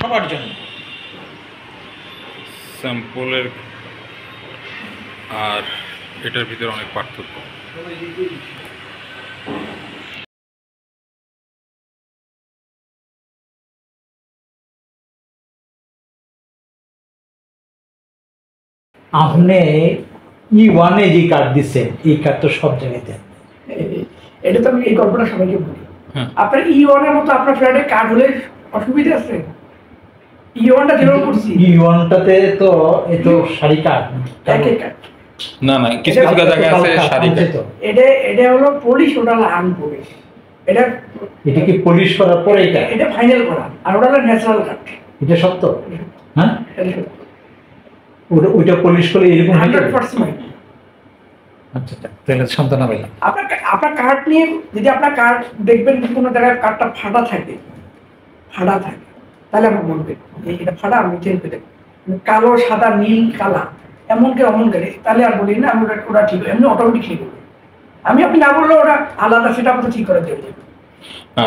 সবার জন্য। স্যাম্পলের আর এটার ভিতরে অনেক পার্থক্য। আপনি E1 যে কার্ড দিচ্ছেন, এই কার্ড তো সব জায়গায় দেন। এটা তো আমি এই গল্পটা সবাইকে বলি। আপনার E1 এর মতো আপনার ফ্ল্যাটে কার্ড হলে অসুবিধা আছে? E1টা যেরকম করছি, E1টাতে তো এত শাড়ি কার্ড একে কার্ড না না, কিছু কিছু জায়গায় আছে শাড়ি কাট। এটা হলো পলিশ, ওটা হলো আনপলিশ। এটা কি পলিশ করার পরে এটা ফাইনাল করা, আর ওটা হলো ন্যাচারাল কাট। এটা সত্য? হ্যাঁ, ওইটা পলিশ করে এরকম 100%। আচ্ছা, তাহলে সান্ত্বনা পেলাম। আপনার কার্ড নিয়ে যদি আপনার কার্ড দেখবেন কোনো জায়গায় কার্ডটা ফাটা থাকে, তাহলে আপনি বলবেন এটা ফাটা, আমি চেঞ্জ করে দেবো। কালো, সাদা, নীল, কালা, এমন করে তাহলে আর বলি না আমি ওটা ঠিক, এমনি অটোমেটিক ঠিক হবে। আমি আপনি না বললে ওটা আলাদা, সেটা আপনার ঠিক করে দেবো।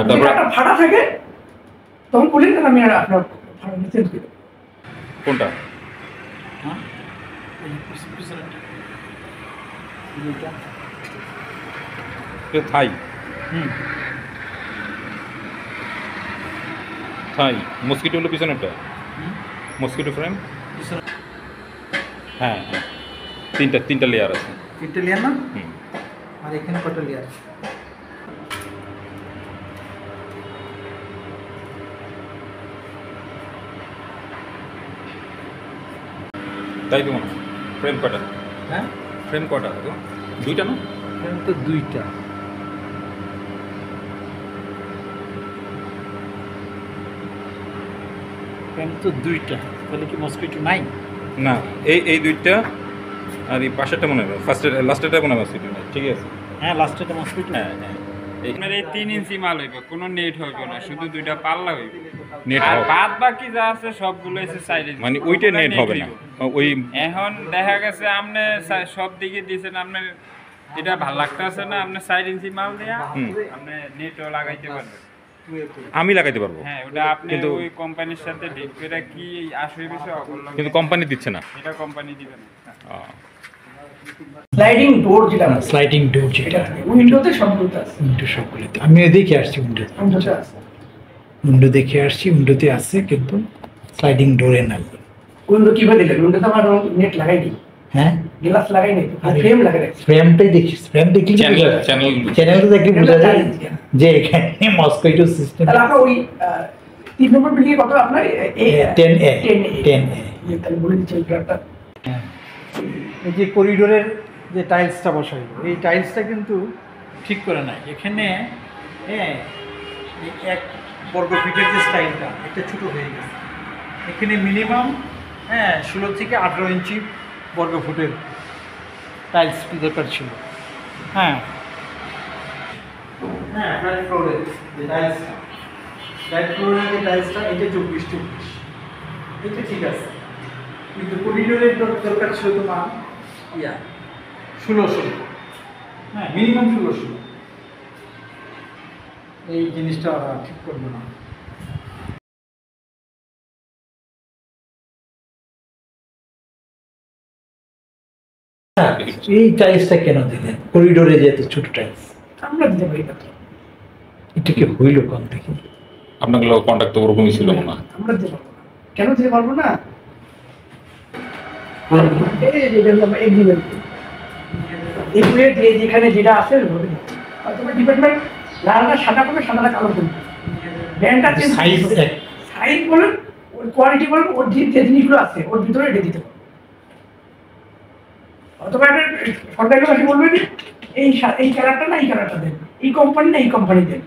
যদি একটা ফাটা থাকে তখন বলি না, আমি আর আপনার ফাটা চেঞ্জ করে দেবো। কোনটা? থাই থাই মসকিটো হলো পিছনেরটা, মসকিটো ফ্রেম। হ্যাঁ হ্যাঁ, তিনটা লেয়ার আছে। 3টে লেয়ার না? আর এখানে কয়টা লেয়ার? তাই তো মনে হয়। ফ্রেম কটা? হ্যাঁ, ফ্রেম কটা? তো দুইটা না? ফ্রেম তো 2টা। তাহলে কি মসকিটো নাই? না, এই দুইটা আর এই পাশেরটা মনে হয়, লাস্টেরটা মনে হয় মসকিটো নাই। ঠিক আছে, হ্যাঁ, লাস্টেটা মসকিটো। হ্যাঁ হ্যাঁ। আপনার এই 3 ইঞ্চি মাল হইবে, কোনো নেট হইবে না, শুধু 2টা পাল্লা হইবে। নেট আর হবে বাদ বাকি যা আছে সবগুলো এসে সাইডে, মানে ওইটা নেট হবে না। ওই এখন দেখা গেছে আপনি সব দিকে দিয়েছেন, আপনার এটা ভালো লাগতেছে না, আপনি 4 ইঞ্চি মাল দিয়া আপনি নেটও লাগাইতে পারবেন। আমি লাগাইতে পারবো, হ্যাঁ, ওটা আপনি ওই কোম্পানির সাথে ডিল করে কি আসবে বিষয় অবলম্বন, কিন্তু কোম্পানি দিচ্ছে না। এটা কোম্পানি দিবে না। স্লাইডিং ডোর যেটা, স্লাইডিং ডোর যেটা উইন্ডোতে সবগুলোতে আছে। উইন্ডো সবগুলোতে আমি দেখে আসছি, উইন্ডোতে আছে। উইন্ডো দেখে আসছি, উইন্ডোতে আছে, কিন্তু স্লাইডিং ডোরে নাই। উইন্ডো কিভাবে দিলেন? উইন্ডোতে আমার নেট লাগাই দিই, হ্যাঁ, গ্লাস লাগাই নেই, ফ্রেম লাগাই রাখছি। ফ্রেমটাই দেখি, ফ্রেম দেখলে চ্যানেল দেখলে বোঝা যায় যে এখানে মসকিটো সিস্টেম। তাহলে আপনার ওই 3 নম্বর বিল্ডিং কত আপনার? 10A। তাহলে বলে দিচ্ছি ওই গ্রাফটা। এই যে করিডোরের যে টাইলসটা বসাইব, এই টাইলসটা কিন্তু ঠিক করে নাই এখানে। হ্যাঁ, এই 1 বর্গ ফিটের যে স্টাইলটা, এটা ছোটো হয়ে গেছে। এখানে মিনিমাম 16 থেকে 18 ইঞ্চি বর্গ ফুটের টাইলস দরকার ছিল। হ্যাঁ হ্যাঁ, ফ্ল্যাট ফ্লোরের যে টাইলসটা, এটা 24 এটা ঠিক আছে, কিন্তু করিডোরের দরকার ছিল তোমার 16। হ্যাঁ, মিনিমাম 16। এই জিনিসটা ঠিক করবো না। এই টাইলসটা কেন দিলেন করিডোরে, যেহেতু ছোট টাইলস? আমরা দিতে পারি না, এটা কি হইল কোন থেকে? আপনার কন্ট্যাক্ট তো ওরকমই ছিল না। আমরা দিতে পারবো না। কেন দিতে পারবো না? এই যে আমরা এগ্রিমেন্ট, এগ্রিমেন্ট যেখানে যেটা আছে তোমার ডিপার্টমেন্ট লালটা সাদা করবে, সাদাটা কালো করবে, ব্যান্ডটা চেঞ্জ, সাইজ বলেন, ওর কোয়ালিটি বলেন, ওর যে জিনিসগুলো আছে ওর ভিতরে এটা দিতে পারবো। অথবা একটা সরকারি ভাষা বলবেন এই কালারটা না এই কালারটা দেন, এই কোম্পানি না এই কোম্পানি দেন,